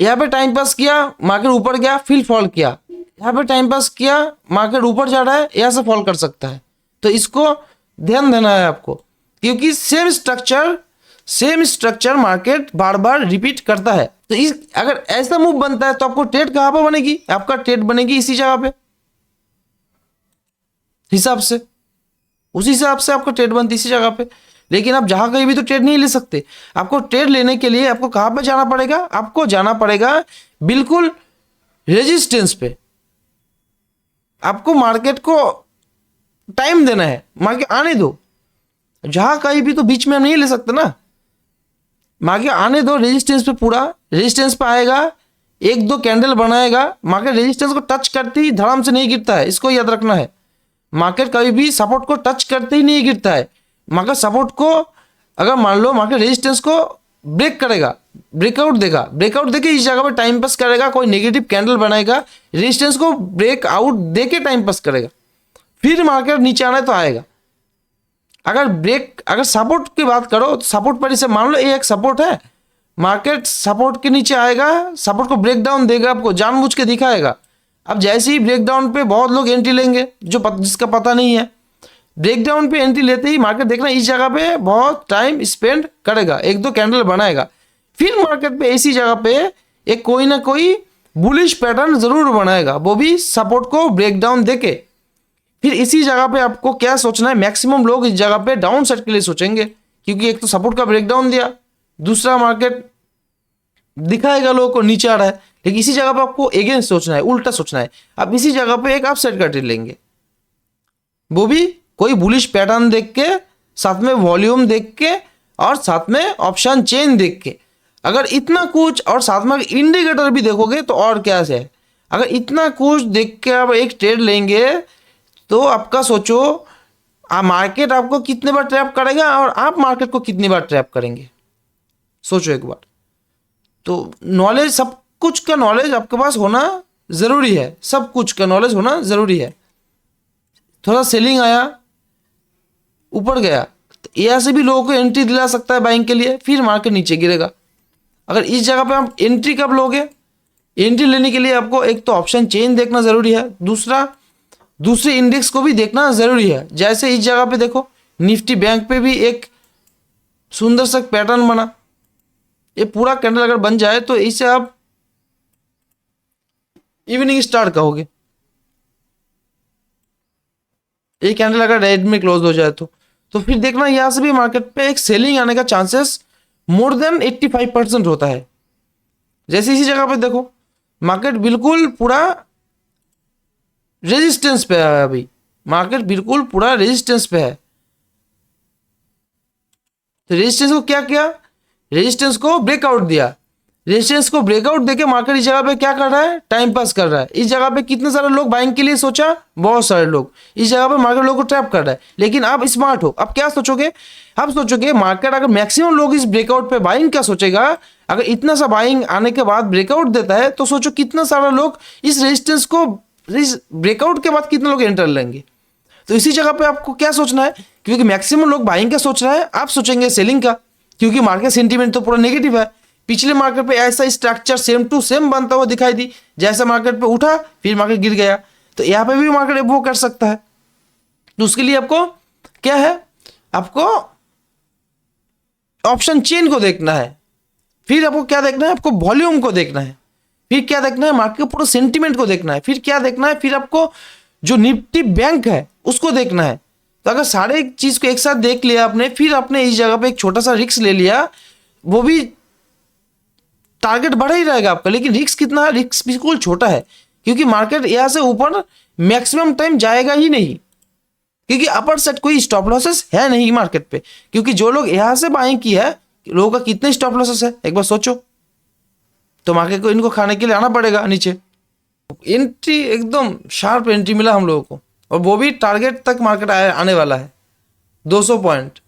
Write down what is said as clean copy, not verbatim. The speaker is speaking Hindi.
यहाँ पे टाइम पास किया, मार्केट ऊपर गया, फिर फॉल किया, यहाँ पे टाइम पास किया, मार्केट ऊपर जा रहा है, यहाँ से फॉल कर सकता है। तो इसको ध्यान देना है आपको, क्योंकि सेम स्ट्रक्चर मार्केट बार बार रिपीट करता है। तो इस अगर ऐसा मूव बनता है तो आपको ट्रेड कहाँ पर बनेगी? आपका ट्रेड बनेगी इसी जगह पे, हिसाब से, उसी हिसाब से आपका ट्रेड बनती इसी जगह पे। लेकिन आप जहां कहीं भी तो ट्रेड नहीं ले सकते। आपको ट्रेड लेने के लिए आपको कहां पर जाना पड़ेगा? आपको जाना पड़ेगा बिल्कुल रेजिस्टेंस पे। आपको मार्केट को टाइम देना है, मार्केट आने दो। जहां कहीं भी तो बीच में हम नहीं ले सकते ना, मार्केट आने दो रेजिस्टेंस पे, पूरा रेजिस्टेंस पे आएगा, एक दो कैंडल बनाएगा, मार्केट रेजिस्टेंस को टच करते ही धड़ाम से नहीं गिरता है, इसको याद रखना है। मार्केट कभी भी सपोर्ट को टच करते ही नहीं गिरता है। मार्केट सपोर्ट को, अगर मान लो मार्केट रेजिस्टेंस को ब्रेक करेगा, ब्रेकआउट देगा, ब्रेकआउट देके इस जगह पर टाइम पास करेगा, कोई नेगेटिव कैंडल बनाएगा, रेजिस्टेंस को ब्रेकआउट देके टाइम पास करेगा, फिर मार्केट नीचे आना है तो आएगा। अगर सपोर्ट की बात करो तो सपोर्ट पर इसे मान लो ये एक सपोर्ट है, मार्केट सपोर्ट के नीचे आएगा, सपोर्ट को ब्रेक डाउन देगा, आपको जानबूझ के दिखाएगा। अब जैसे ही ब्रेक डाउन पे बहुत लोग एंट्री लेंगे, जिसका पता नहीं है, ब्रेक डाउन पे एंट्री लेते ही मार्केट देखना इस जगह पे बहुत टाइम स्पेंड करेगा, एक दो कैंडल बनाएगा, फिर मार्केट पे इसी जगह पे एक कोई ना कोई बुलिश पैटर्न जरूर बनाएगा, वो भी सपोर्ट को ब्रेक डाउन देके। फिर इसी जगह पे आपको क्या सोचना है, मैक्सिमम लोग इस जगह पे डाउन साइड के लिए सोचेंगे, क्योंकि एक तो सपोर्ट का ब्रेकडाउन दिया, दूसरा मार्केट दिखाएगा लोगों को नीचे आ रहा है। लेकिन इसी जगह पे आपको अगेंस्ट सोचना है, उल्टा सोचना है। आप इसी जगह पे एक अप साइड का ट्रेड लेंगे, वो भी कोई बुलिश पैटर्न देख के, साथ में वॉल्यूम देख के, और साथ में ऑप्शन चेन देख के। अगर इतना कुछ और साथ में इंडिकेटर भी देखोगे तो और क्या है। अगर इतना कुछ देख के आप एक ट्रेड लेंगे तो आपका सोचो मार्केट आपको कितने बार ट्रैप करेगा और आप मार्केट को कितनी बार ट्रैप करेंगे, सोचो एक बार। तो नॉलेज, सब कुछ का नॉलेज आपके पास होना ज़रूरी है, सब कुछ का नॉलेज होना ज़रूरी है। थोड़ा सेलिंग आया, ऊपर गया, तो यहाँ से भी लोगों को एंट्री दिला सकता है बाइंग के लिए, फिर मार्केट नीचे गिरेगा। अगर इस जगह पे आप एंट्री कब लोगे? एंट्री लेने के लिए आपको एक तो ऑप्शन चेन देखना ज़रूरी है, दूसरे इंडेक्स को भी देखना ज़रूरी है। जैसे इस जगह पे देखो, निफ्टी बैंक पे भी एक सुंदर सा पैटर्न बना, ये पूरा कैंडल अगर बन जाए तो इसे आप इवनिंग स्टार्ट कहोगे। ये कैंडल अगर रेड में क्लोज हो जाए तो फिर देखना यहाँ से भी मार्केट पे एक सेलिंग आने का चांसेस मोर देन 85% होता है। जैसे इसी जगह पे देखो, मार्केट बिल्कुल पूरा रेजिस्टेंस पे है, अभी मार्केट बिल्कुल पूरा रेजिस्टेंस पे है। तो रेजिस्टेंस को क्या किया? रेजिस्टेंस को ब्रेकआउट दिया, रेजिस्टेंस को ब्रेकआउट देके मार्केट इस जगह पे क्या कर रहा है? टाइम पास कर रहा है। इस जगह पे कितने सारे लोग बाइंग के लिए सोचा? बहुत सारे लोग। इस जगह पे मार्केट लोगों को ट्रैप कर रहा है। लेकिन आप स्मार्ट हो, अब क्या सोचोगे? आप सोचोगे मार्केट अगर मैक्सिमम लोग इस ब्रेकआउट पे बाइंग, क्या सोचेगा? अगर इतना सा बाइंग आने के बाद ब्रेकआउट देता है तो सोचो कितना सारा लोग इस रेजिस्टेंस को, ब्रेकआउट के बाद कितने लोग एंटर लेंगे। तो इसी जगह पे आपको क्या सोचना है, क्योंकि मैक्सिमम लोग बाइंग का सोच रहा है, आप सोचेंगे सेलिंग का, क्योंकि मार्केट सेंटीमेंट तो पूरा नेगेटिव है। पिछले मार्केट पे ऐसा स्ट्रक्चर सेम टू सेम बनता हुआ दिखाई दी, जैसा मार्केट पे उठा फिर मार्केट गिर गया। तो यहाँ पे भी मार्केट वो कर सकता है। तो उसके लिए आपको क्या है, आपको ऑप्शन चेन को देखना है, फिर आपको क्या देखना है, आपको वॉल्यूम को देखना है, फिर क्या देखना है, मार्केट पूरा सेंटीमेंट को देखना है, फिर क्या देखना है, फिर आपको जो निफ्टी बैंक है उसको देखना है। तो अगर सारे चीज को एक साथ देख लिया आपने, फिर आपने इस जगह पे एक छोटा सा रिस्क ले लिया, वो भी टारगेट बढ़ा ही रहेगा आपका, लेकिन रिस्क कितना है? रिस्क बिल्कुल छोटा है, क्योंकि मार्केट यहाँ से ऊपर मैक्सिमम टाइम जाएगा ही नहीं, क्योंकि अपर सेट कोई स्टॉप लॉसेस है नहीं मार्केट पे। क्योंकि जो लोग यहाँ से बाइंग की है, लोगों का कितने स्टॉप लॉसेस है एक बार सोचो। तो मार्केट को इनको खाने के लिए आना पड़ेगा नीचे। एंट्री एकदम शार्प एंट्री मिला हम लोगों को, और वो भी टारगेट तक मार्केट आने वाला है 200 पॉइंट।